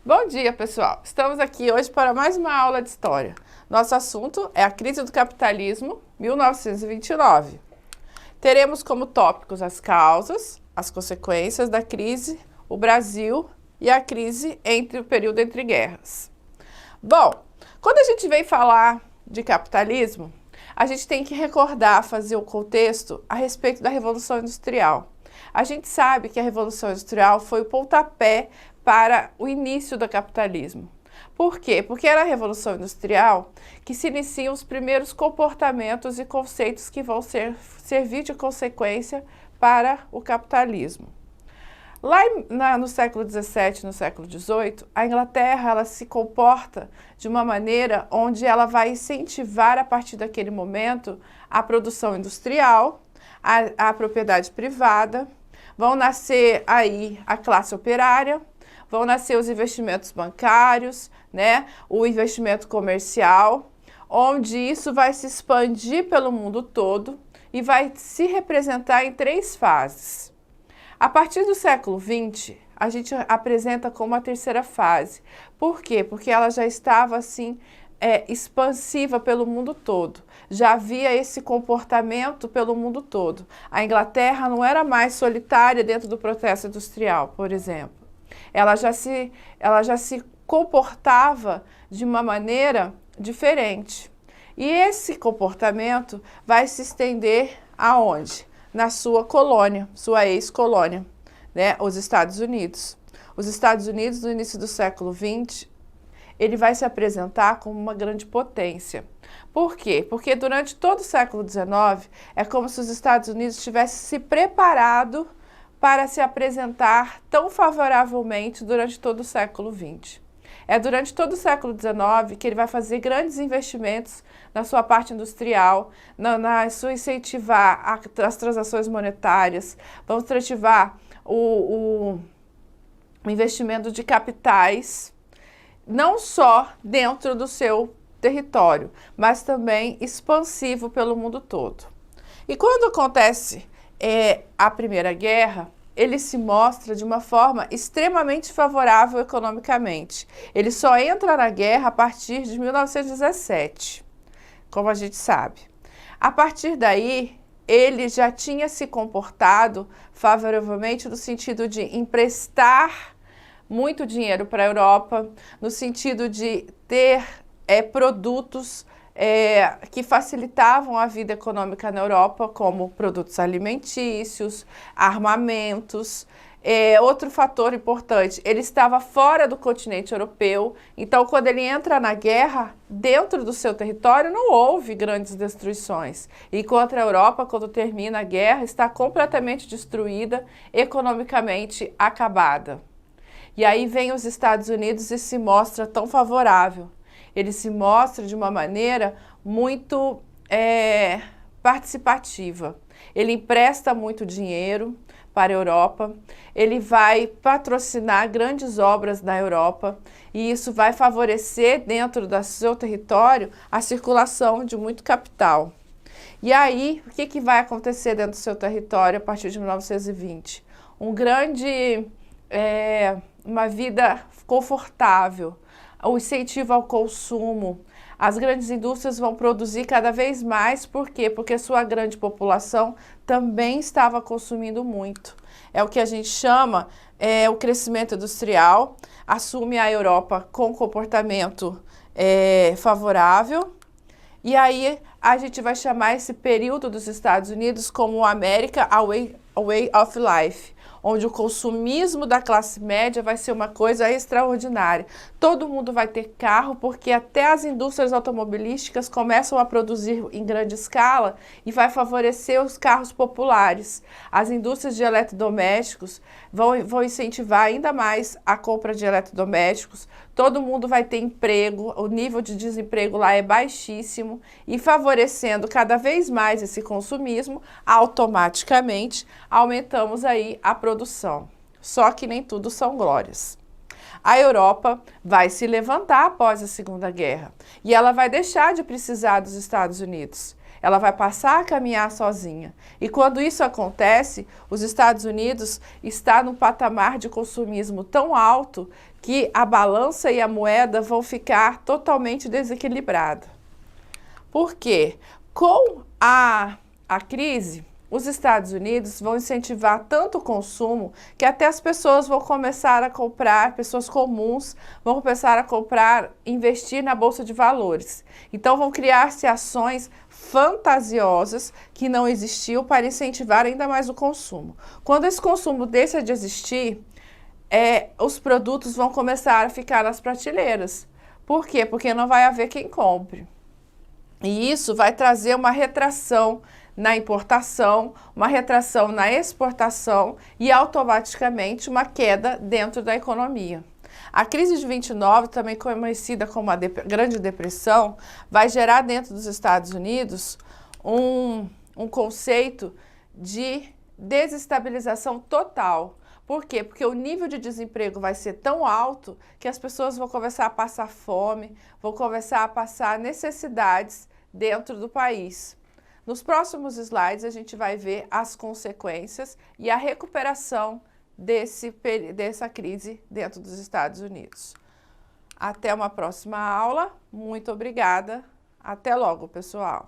Bom dia, pessoal! Estamos aqui hoje para mais uma aula de História. Nosso assunto é a crise do capitalismo, 1929. Teremos como tópicos as causas, as consequências da crise, o Brasil e a crise entre o período entre guerras. Bom, quando a gente vem falar de capitalismo, a gente tem que recordar, fazer o contexto a respeito da Revolução Industrial. A gente sabe que a Revolução Industrial foi o pontapé para o início do capitalismo. Por quê? Porque era a Revolução Industrial que se iniciam os primeiros comportamentos e conceitos que vão servir de consequência para o capitalismo. Lá no século XVII, no século XVIII, a Inglaterra ela se comporta de uma maneira onde ela vai incentivar, a partir daquele momento, a produção industrial, a propriedade privada, vão nascer aí a classe operária, vão nascer os investimentos bancários, né? O investimento comercial, onde isso vai se expandir pelo mundo todo e vai se representar em três fases. A partir do século XX, a gente apresenta como a terceira fase. Por quê? Porque ela já estava assim expansiva pelo mundo todo. Já havia esse comportamento pelo mundo todo. A Inglaterra não era mais solitária dentro do processo industrial, por exemplo. Ela já se comportava de uma maneira diferente. E esse comportamento vai se estender aonde? Na sua colônia, sua ex-colônia, né? Os Estados Unidos. Os Estados Unidos, no início do século XX, ele vai se apresentar como uma grande potência. Por quê? Porque durante todo o século XIX, é como se os Estados Unidos tivessem se preparado para se apresentar tão favoravelmente durante todo o século XX. É durante todo o século XIX que ele vai fazer grandes investimentos na sua parte industrial, na sua incentivar as transações monetárias, vamos incentivar o investimento de capitais, não só dentro do seu território, mas também expansivo pelo mundo todo. E quando acontece a Primeira Guerra, ele se mostra de uma forma extremamente favorável economicamente. Ele só entra na guerra a partir de 1917, como a gente sabe. A partir daí, ele já tinha se comportado favoravelmente no sentido de emprestar muito dinheiro para a Europa, no sentido de ter produtos que facilitavam a vida econômica na Europa, como produtos alimentícios, armamentos. Outro fator importante, ele estava fora do continente europeu, então quando ele entra na guerra, dentro do seu território não houve grandes destruições, enquanto a Europa, quando termina a guerra, está completamente destruída, economicamente acabada. E aí vem os Estados Unidos e se mostra tão favorável. Ele se mostra de uma maneira muito participativa. Ele empresta muito dinheiro para a Europa, ele vai patrocinar grandes obras na Europa e isso vai favorecer dentro do seu território a circulação de muito capital. E aí, o que vai acontecer dentro do seu território a partir de 1920? Uma vida confortável, o incentivo ao consumo. As grandes indústrias vão produzir cada vez mais, por quê? Porque sua grande população também estava consumindo muito. É o que a gente chama o crescimento industrial, assume a Europa com comportamento favorável, e aí a gente vai chamar esse período dos Estados Unidos como America a Way of Life, onde o consumismo da classe média vai ser uma coisa extraordinária. Todo mundo vai ter carro, porque até as indústrias automobilísticas começam a produzir em grande escala e vai favorecer os carros populares. As indústrias de eletrodomésticos vão incentivar ainda mais a compra de eletrodomésticos. Todo mundo vai ter emprego, o nível de desemprego lá é baixíssimo e favorecendo cada vez mais esse consumismo, automaticamente aumentamos aí a produção. Só que nem tudo são glórias. A Europa vai se levantar após a Segunda Guerra e ela vai deixar de precisar dos Estados Unidos. ela vai passar a caminhar sozinha. E quando isso acontece, os Estados Unidos está num patamar de consumismo tão alto que a balança e a moeda vão ficar totalmente desequilibradas. Por quê? Com a crise, os Estados Unidos vão incentivar tanto o consumo que até as pessoas vão começar a comprar, pessoas comuns vão começar a comprar, investir na Bolsa de Valores. Então vão criar-se ações fantasiosas que não existiam para incentivar ainda mais o consumo. Quando esse consumo deixa de existir, os produtos vão começar a ficar nas prateleiras. Por quê? Porque não vai haver quem compre. E isso vai trazer uma retração na importação, uma retração na exportação e automaticamente uma queda dentro da economia. A crise de 29, também conhecida como a Grande Depressão, vai gerar dentro dos Estados Unidos um conceito de desestabilização total. Por quê? Porque o nível de desemprego vai ser tão alto que as pessoas vão começar a passar fome, vão começar a passar necessidades dentro do país. Nos próximos slides a gente vai ver as consequências e a recuperação dessa crise dentro dos Estados Unidos. Até uma próxima aula. Muito obrigada. Até logo, pessoal.